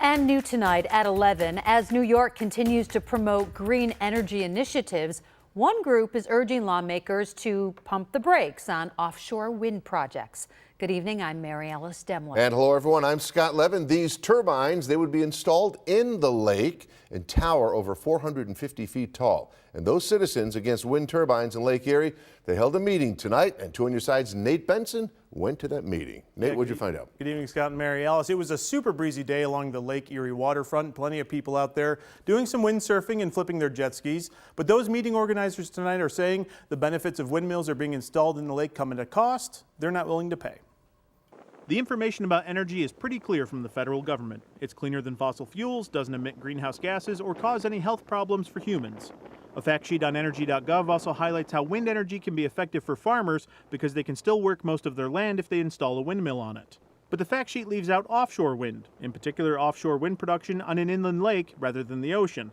And new tonight at 11, as New York continues to promote green energy initiatives, one group is urging lawmakers to pump the brakes on offshore wind projects. Good evening, I'm Mary Alice Demler. And hello everyone, I'm Scott Levin. These turbines, they would be installed in the lake and tower over 450 feet tall. And those citizens against wind turbines in Lake Erie, they held a meeting tonight, and 2 on your side's Nate Benson went to that meeting. Nate, what'd you find out? Good evening, Scott and Mary Alice. It was a super breezy day along the Lake Erie waterfront. Plenty of people out there doing some windsurfing and flipping their jet skis. But those meeting organizers tonight are saying the benefits of windmills are being installed in the lake come at a cost they're not willing to pay. The information about energy is pretty clear from the federal government. It's cleaner than fossil fuels, doesn't emit greenhouse gases, or cause any health problems for humans. A fact sheet on energy.gov also highlights how wind energy can be effective for farmers because they can still work most of their land if they install a windmill on it. But the fact sheet leaves out offshore wind, in particular offshore wind production on an inland lake rather than the ocean.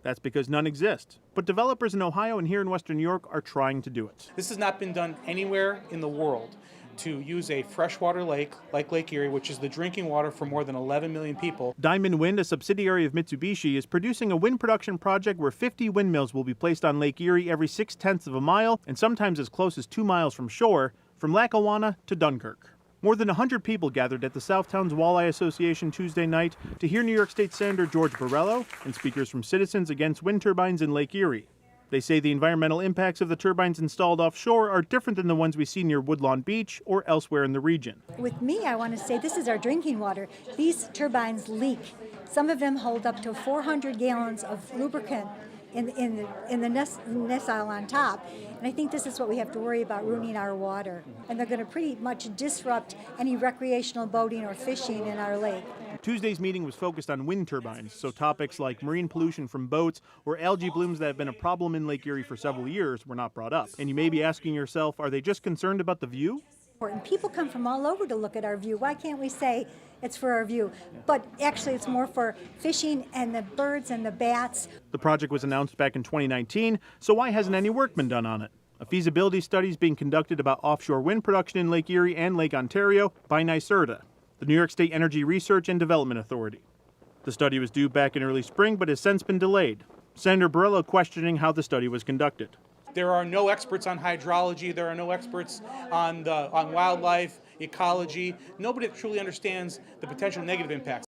That's because none exist. But developers in Ohio and here in Western New York are trying to do it. This has not been done anywhere in the world, to use a freshwater lake like Lake Erie, which is the drinking water for more than 11 million people. Diamond Wind, a subsidiary of Mitsubishi, is producing a wind production project where 50 windmills will be placed on Lake Erie every 0.6 of a mile and sometimes as close as 2 miles from shore, from Lackawanna to Dunkirk. More than 100 people gathered at the Southtowns Walleye Association Tuesday night to hear New York State Senator George Borrello and speakers from Citizens Against Wind Turbines in Lake Erie. They say the environmental impacts of the turbines installed offshore are different than the ones we see near Woodlawn Beach or elsewhere in the region. With me, I want to say this is our drinking water. These turbines leak. Some of them hold up to 400 gallons of lubricant in the nacelle on top. And I think this is what we have to worry about, ruining our water. And they're going to pretty much disrupt any recreational boating or fishing in our lake. Tuesday's meeting was focused on wind turbines, so topics like marine pollution from boats or algae blooms that have been a problem in Lake Erie for several years were not brought up. And you may be asking yourself, are they just concerned about the view? People come from all over to look at our view. Why can't we say it's for our view? But actually it's more for fishing and the birds and the bats. The project was announced back in 2019, so why hasn't any work been done on it? A feasibility study is being conducted about offshore wind production in Lake Erie and Lake Ontario by NYSERDA, the New York State Energy Research and Development Authority. The study was due back in early spring, but has since been delayed. Senator Borrello questioning how the study was conducted. There are no experts on hydrology. There are no experts on wildlife, ecology. Nobody truly understands the potential negative impacts.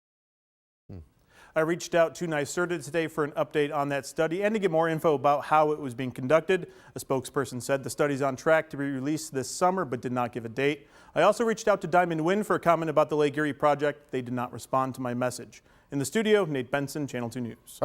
I reached out to NYSERDA today for an update on that study and to get more info about how it was being conducted. A spokesperson said the study's on track to be released this summer, but did not give a date. I also reached out to Diamond Wind for a comment about the Lake Erie project. They did not respond to my message. In the studio, Nate Benson, Channel 2 News.